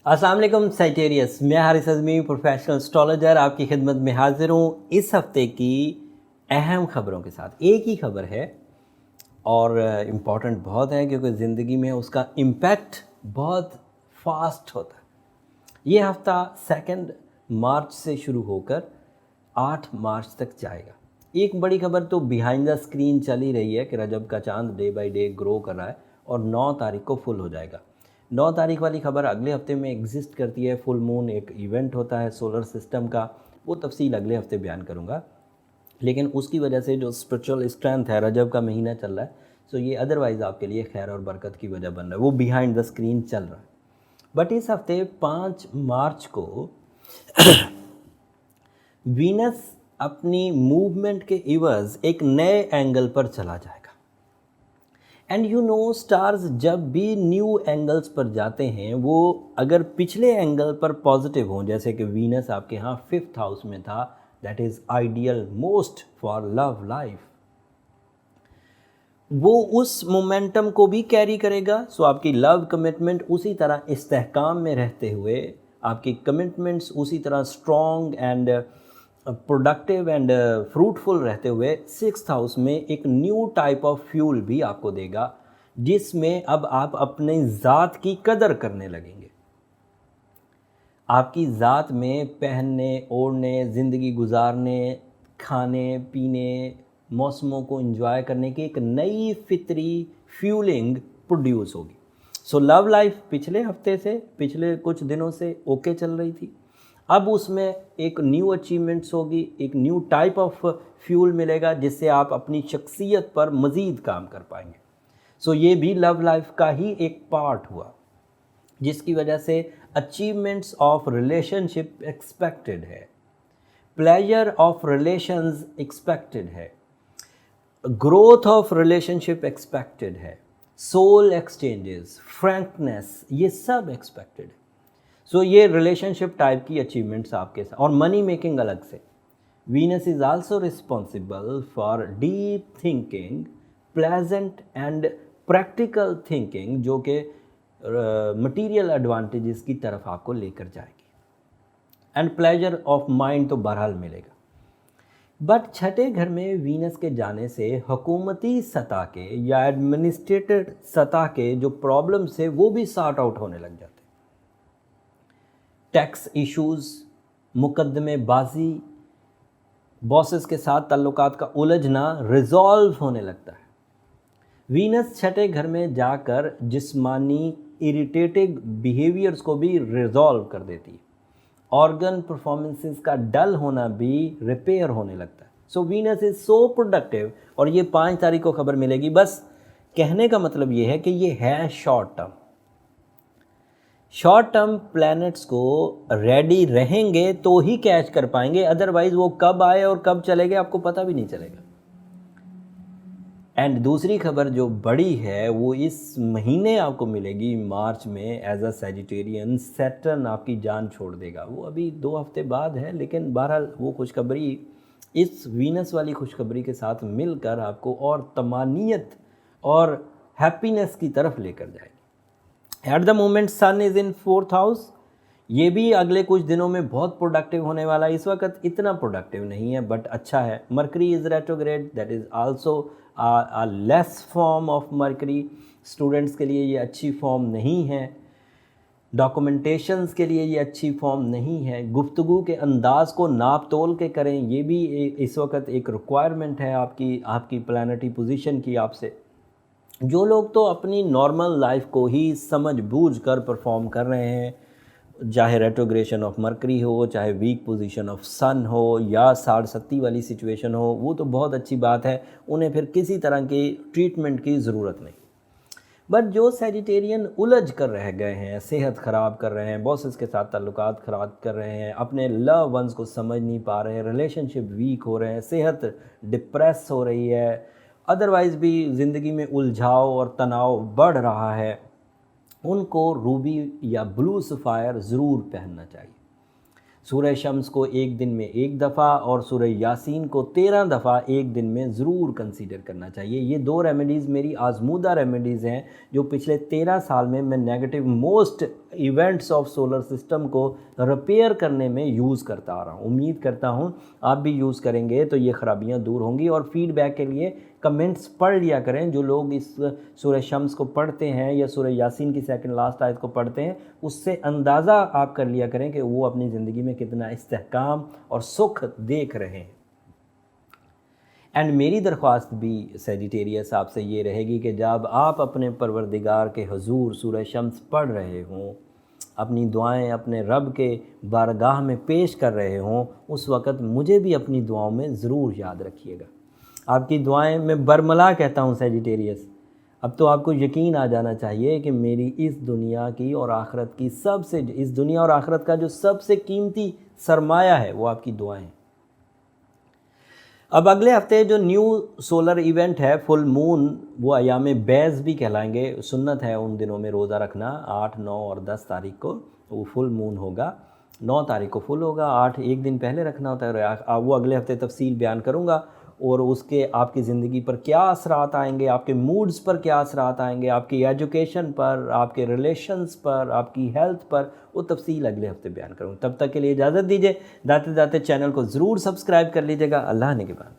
अस्सलाम वालेकुम साइटेरियस, मैं हारिस अज़मी प्रोफेशनल एस्ट्रोलॉजर आपकी खिदमत में हाजिर हूँ इस हफ़्ते की अहम ख़बरों के साथ। एक ही ख़बर है और इम्पॉर्टेंट बहुत है क्योंकि ज़िंदगी में उसका इम्पैक्ट बहुत फास्ट होता है। ये हफ़्ता 2 मार्च से शुरू होकर 8 मार्च तक जाएगा। एक बड़ी खबर तो बिहाइंड द स्क्रीन चल ही रही है कि रजब का चाँद डे बाय डे ग्रो कर रहा है और 9 तारीख को फुल हो जाएगा। 9 तारीख वाली खबर अगले हफ्ते में एग्जिस्ट करती है। फुल मून एक इवेंट होता है सोलर सिस्टम का, वो तफसील अगले हफ्ते बयान करूँगा। लेकिन उसकी वजह से जो स्पिरिचुअल स्ट्रेंथ है, रजब का महीना चल रहा है, सो ये अदरवाइज़ आपके लिए खैर और बरकत की वजह बन रहा है, वो बिहाइंड द स्क्रीन चल रहा है। बट इस हफ्ते 5 मार्च को वीनस अपनी मूवमेंट के इवज़ एक नए एंगल पर चला जाएगा। एंड यू नो स्टार्स जब भी न्यू एंगल्स पर जाते हैं, वो अगर पिछले एंगल पर पॉजिटिव हों, जैसे कि वीनस आपके यहाँ 5th हाउस में था, that is ideal most for love life, वो उस मोमेंटम को भी कैरी करेगा। सो आपकी लव कमिटमेंट उसी तरह इस्तेहकाम में रहते हुए, आपकी कमिटमेंट्स उसी तरह strong and productive and fruitful रहते हुए 6th हाउस में एक न्यू टाइप ऑफ फ्यूल भी आपको देगा, जिसमें अब आप अपने ज़ात की कदर करने लगेंगे। आपकी ज़ात में पहनने, ओढ़ने, ज़िंदगी गुजारने, खाने पीने, मौसमों को एंजॉय करने की एक नई फितरी फ्यूलिंग प्रोड्यूस होगी। सो लव लाइफ पिछले हफ्ते से, पिछले कुछ दिनों से ओके चल रही थी, अब उसमें एक न्यू अचीवमेंट्स होगी, एक न्यू टाइप ऑफ फ्यूल मिलेगा जिससे आप अपनी शख्सियत पर मज़ीद काम कर पाएंगे। सो ये भी लव लाइफ का ही एक पार्ट हुआ, जिसकी वजह से अचीवमेंट्स ऑफ रिलेशनशिप एक्सपेक्टेड है, प्लेजर ऑफ रिलेशंस एक्सपेक्टेड है, ग्रोथ ऑफ रिलेशनशिप एक्सपेक्टेड है, सोल एक्सचेंजेस, फ्रैंकनेस, ये सब एक्सपेक्टेड है। सो ये रिलेशनशिप टाइप की अचीवमेंट्स आपके साथ, और मनी मेकिंग अलग से। Venus is also responsible for deep thinking, pleasant and practical thinking, जो कि मटीरियल एडवांटेजेस की तरफ आपको लेकर जाएगी। एंड प्लेजर ऑफ माइंड तो बहरहाल मिलेगा। बट छठे घर में वीनस के जाने से हुकूमती सतह के या एडमिनिस्ट्रेटेड सतह के जो प्रॉब्लम्स है वो भी सॉर्ट आउट होने लग जाते हैं। टैक्स इश्यूज़, मुकदमेबाजी, बॉसेस के साथ ताल्लुकात का उलझना रिजॉल्व होने लगता है। वीनस छठे घर में जाकर जिस्मानी इरिटेटिंग बिहेवियर्स को भी रिजॉल्व कर देती है। ऑर्गन परफॉर्मेंसेस का डल होना भी रिपेयर होने लगता है। सो वीनस इज़ सो प्रोडक्टिव, और ये 5 तारीख को खबर मिलेगी। बस कहने का मतलब ये है कि ये है शॉर्ट टर्म प्लैनेट्स को रेडी रहेंगे तो ही कैच कर पाएंगे, अदरवाइज वो कब आए और कब चले गए आपको पता भी नहीं चलेगा। एंड दूसरी खबर जो बड़ी है वो इस महीने आपको मिलेगी मार्च में। एज अ सैजिटेरियन, सैटर्न आपकी जान छोड़ देगा। वो अभी 2 हफ्ते बाद है, लेकिन बहरहाल वो खुशखबरी इस वीनस वाली खुशखबरी के साथ मिलकर आपको और तमानियत और हैप्पीनेस की तरफ लेकर जाएगी। At the moment sun is in 4th house, ये भी अगले कुछ दिनों में बहुत प्रोडक्टिव होने वाला है। इस वक्त इतना प्रोडक्टिव नहीं है बट अच्छा है। Mercury is retrograde, that is also a less form of mercury. Students के लिए ये अच्छी फॉर्म नहीं है, डॉक्यूमेंटेशंस के लिए ये अच्छी फॉर्म नहीं है। गुफ्तगू के अंदाज़ को नाप तोल के करें, ये भी इस वक्त एक रिक्वायरमेंट है आपकी प्लानिटरी पोजीशन की आपसे। जो लोग तो अपनी नॉर्मल लाइफ को ही समझ बूझ कर परफॉर्म कर रहे हैं, चाहे रेट्रोग्रेशन ऑफ मरकरी हो, चाहे वीक पोजीशन ऑफ सन हो, या 60 वाली सिचुएशन हो, वो तो बहुत अच्छी बात है, उन्हें फिर किसी तरह की ट्रीटमेंट की ज़रूरत नहीं। बट जो सैजिटेरियन उलझ कर रह गए हैं, सेहत ख़राब कर रहे हैं, बॉसेस के साथ ताल्लुकात ख़राब कर रहे हैं, अपने लव वंस को समझ नहीं पा रहे हैं, रिलेशनशिप वीक हो रहे हैं, सेहत डिप्रेस हो रही है, अदरवाइज़ भी ज़िंदगी में उलझाव और तनाव बढ़ रहा है, उनको रूबी या ब्लू सफ़ायर ज़रूर पहनना चाहिए। सूरह शम्स को एक दिन में 1 दफ़ा और सूरह यासीन को 13 दफ़ा एक दिन में ज़रूर कंसीडर करना चाहिए। ये 2 रेमेडीज़ मेरी आजमूदा रेमेडीज़ हैं जो पिछले 13 साल में मैं negative most events of solar system को रिपेयर करने में यूज़ करता आ रहा हूँ। उम्मीद करता हूँ आप भी यूज़ करेंगे तो ये ख़राबियाँ दूर होंगी। और फीडबैक के लिए कमेंट्स पढ़ लिया करें। जो लोग इस सूरह शम्स को पढ़ते हैं या सूरह यासीन की सेकंड लास्ट आयत को पढ़ते हैं, उससे अंदाज़ा आप कर लिया करें कि वो अपनी ज़िंदगी में कितना इस्तेहकाम और सुख देख रहे हैं। एंड मेरी दरख्वास्त भी सैजिटेरियस आपसे ये रहेगी कि जब आप अपने परवरदिगार के हुजूर सूरह शम्स पढ़ रहे हों, अपनी दुआएं अपने रब के बारगाह में पेश कर रहे हों, उस वक़्त मुझे भी अपनी दुआओं में ज़रूर याद रखिएगा। आपकी दुआएं मैं बरमला कहता हूँ सैजिटेरियस। अब तो आपको यकीन आ जाना चाहिए कि मेरी इस दुनिया की और आखिरत की इस दुनिया और आखिरत का जो सबसे कीमती सरमाया है वो आपकी दुआएं हैं। अब अगले हफ्ते जो न्यू सोलर इवेंट है फुल मून, वो अयाम बैज़ भी कहलाएंगे। सुन्नत है उन दिनों में रोज़ा रखना। 8, 9 और 10 तारीख को वो फुल मून होगा। 9 तारीख को फुल होगा, 8 एक दिन पहले रखना होता है। वो अगले हफ्ते तफसील बयान करूँगा और उसके आपकी ज़िंदगी पर क्या असरात आएंगे, आपके मूड्स पर क्या असरात आएंगे, आपकी एजुकेशन पर, आपके रिलेशंस पर, आपकी हेल्थ पर, वो तफसील अगले हफ्ते बयान करूँगा। तब तक के लिए इजाज़त दीजिए। जाते जाते चैनल को ज़रूर सब्सक्राइब कर लीजिएगा। अल्लाह ने के बाद।